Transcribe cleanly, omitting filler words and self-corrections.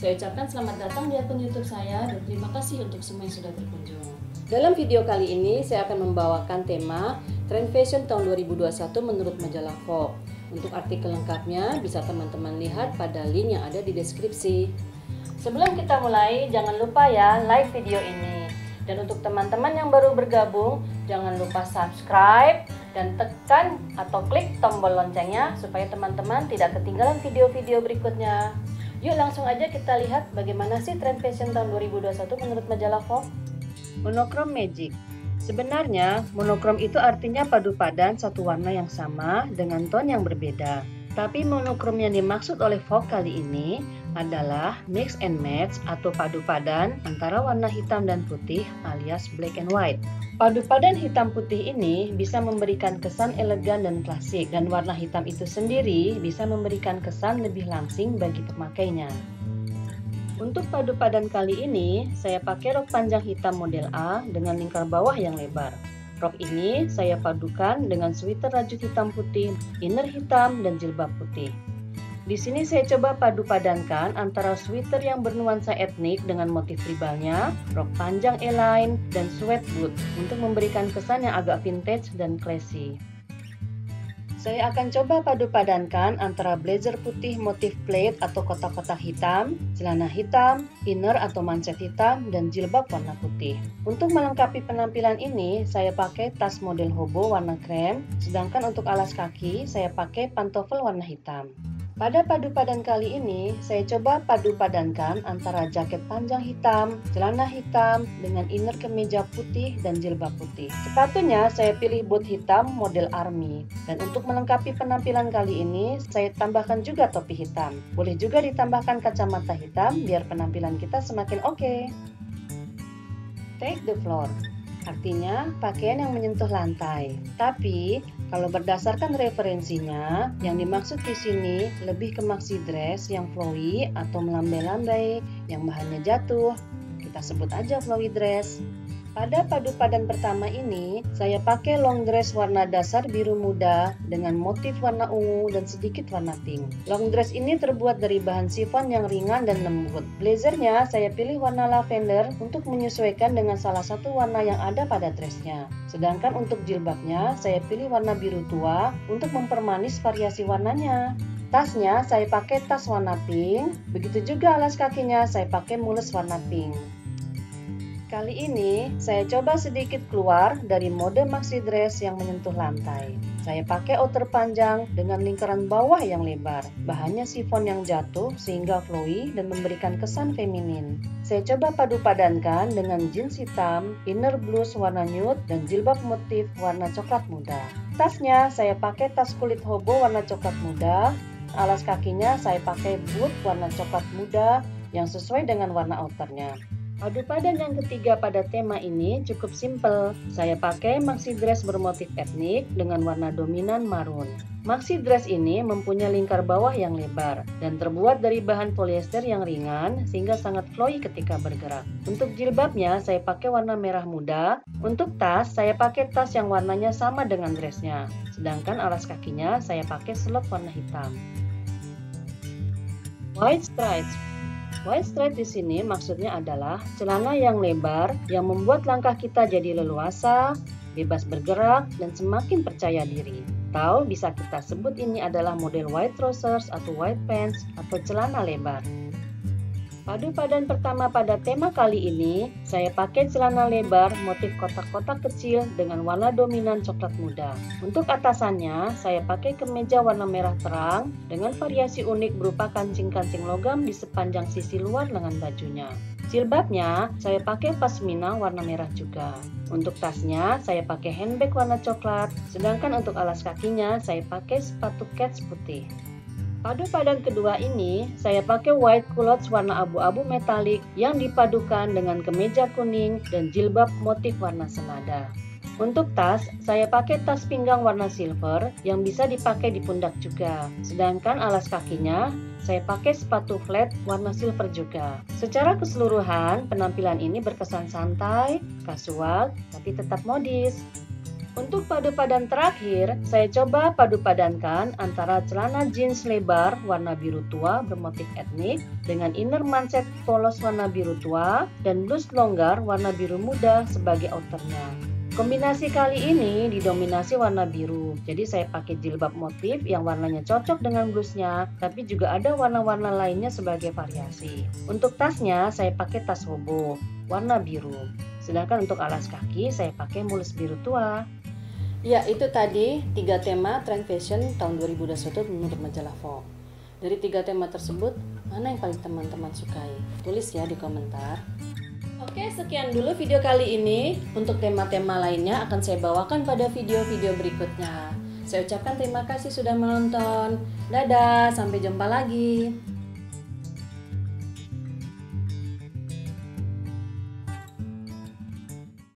Saya ucapkan selamat datang di akun YouTube saya dan terima kasih untuk semua yang sudah berkunjung. Dalam video kali ini saya akan membawakan tema Trend Fashion tahun 2021 menurut majalah Vogue. Untuk artikel lengkapnya bisa teman-teman lihat pada link yang ada di deskripsi. Sebelum kita mulai, jangan lupa ya like video ini. Dan untuk teman-teman yang baru bergabung, jangan lupa subscribe dan tekan atau klik tombol loncengnya supaya teman-teman tidak ketinggalan video-video berikutnya. Yuk langsung aja kita lihat bagaimana sih tren fashion tahun 2021 menurut majalah Vogue. Monochrome Magic. Sebenarnya monokrom itu artinya padu padan satu warna yang sama dengan tone yang berbeda. Tapi monokrom yang dimaksud oleh Vogue kali ini adalah mix and match atau padu padan antara warna hitam dan putih alias black and white. Padu padan hitam putih ini bisa memberikan kesan elegan dan klasik, dan warna hitam itu sendiri bisa memberikan kesan lebih langsing bagi pemakainya. Untuk padu padan kali ini, saya pakai rok panjang hitam model A dengan lingkar bawah yang lebar. Rok ini saya padukan dengan sweater rajut hitam putih, inner hitam, dan jilbab putih. Di sini saya coba padu padankan antara sweater yang bernuansa etnik dengan motif tribalnya, rok panjang A-line, dan sweat boot untuk memberikan kesan yang agak vintage dan classy. Saya akan coba padu padankan antara blazer putih motif plaid atau kotak-kotak hitam, celana hitam, inner atau manset hitam, dan jilbab warna putih. Untuk melengkapi penampilan ini, saya pakai tas model hobo warna krem, sedangkan untuk alas kaki, saya pakai pantofel warna hitam. Pada padu padan kali ini, saya coba padu padankan antara jaket panjang hitam, celana hitam, dengan inner kemeja putih dan jilbab putih. Sepatunya saya pilih boot hitam model army. Dan untuk melengkapi penampilan kali ini, saya tambahkan juga topi hitam. Boleh juga ditambahkan kacamata hitam biar penampilan kita semakin oke. Take the floor. Artinya pakaian yang menyentuh lantai. Tapi kalau berdasarkan referensinya, yang dimaksud di sini lebih ke maxi dress yang flowy atau melambai-lambai, yang bahannya jatuh. Kita sebut aja flowy dress. Pada padu padan pertama ini, saya pakai long dress warna dasar biru muda dengan motif warna ungu dan sedikit warna pink. Long dress ini terbuat dari bahan chiffon yang ringan dan lembut. Blazernya saya pilih warna lavender untuk menyesuaikan dengan salah satu warna yang ada pada dressnya. Sedangkan untuk jilbabnya, saya pilih warna biru tua untuk mempermanis variasi warnanya. Tasnya saya pakai tas warna pink, begitu juga alas kakinya saya pakai mules warna pink. Kali ini, saya coba sedikit keluar dari mode maxi dress yang menyentuh lantai. Saya pakai outer panjang dengan lingkaran bawah yang lebar. Bahannya chiffon yang jatuh sehingga flowy dan memberikan kesan feminin. Saya coba padu padankan dengan jeans hitam, inner blouse warna nude, dan jilbab motif warna coklat muda. Tasnya saya pakai tas kulit hobo warna coklat muda. Alas kakinya saya pakai boot warna coklat muda yang sesuai dengan warna outernya. Padu padan yang ketiga pada tema ini cukup simple. Saya pakai maxi dress bermotif etnik dengan warna dominan marun. Maxi dress ini mempunyai lingkar bawah yang lebar dan terbuat dari bahan polyester yang ringan sehingga sangat flowy ketika bergerak. Untuk jilbabnya saya pakai warna merah muda. Untuk tas saya pakai tas yang warnanya sama dengan dressnya. Sedangkan alas kakinya saya pakai slot warna hitam. White stripes. White stripe di sini maksudnya adalah celana yang lebar yang membuat langkah kita jadi leluasa, bebas bergerak, dan semakin percaya diri. Atau bisa kita sebut ini adalah model white trousers atau white pants atau celana lebar. Padu padan pertama pada tema kali ini, saya pakai celana lebar motif kotak-kotak kecil dengan warna dominan coklat muda. Untuk atasannya, saya pakai kemeja warna merah terang dengan variasi unik berupa kancing-kancing logam di sepanjang sisi luar lengan bajunya. Jilbabnya, saya pakai pasmina warna merah juga. Untuk tasnya, saya pakai handbag warna coklat, sedangkan untuk alas kakinya, saya pakai sepatu kets putih. Padu padan kedua ini, saya pakai white culottes warna abu-abu metalik yang dipadukan dengan kemeja kuning dan jilbab motif warna selada. Untuk tas, saya pakai tas pinggang warna silver yang bisa dipakai di pundak juga. Sedangkan alas kakinya, saya pakai sepatu flat warna silver juga. Secara keseluruhan, penampilan ini berkesan santai, kasual, tapi tetap modis. Untuk padu padan terakhir, saya coba padu padankan antara celana jeans lebar warna biru tua bermotif etnik dengan inner manset polos warna biru tua dan blus longgar warna biru muda sebagai outernya. Kombinasi kali ini didominasi warna biru, jadi saya pakai jilbab motif yang warnanya cocok dengan blusnya, tapi juga ada warna-warna lainnya sebagai variasi. Untuk tasnya, saya pakai tas hobo warna biru, sedangkan untuk alas kaki saya pakai mulus biru tua. Ya, itu tadi 3 tema trend fashion tahun 2021 menurut majalah Vogue. Dari 3 tema tersebut, mana yang paling teman-teman sukai? Tulis ya di komentar. Oke, sekian dulu video kali ini. Untuk tema-tema lainnya akan saya bawakan pada video-video berikutnya. Saya ucapkan terima kasih sudah menonton. Dadah, sampai jumpa lagi.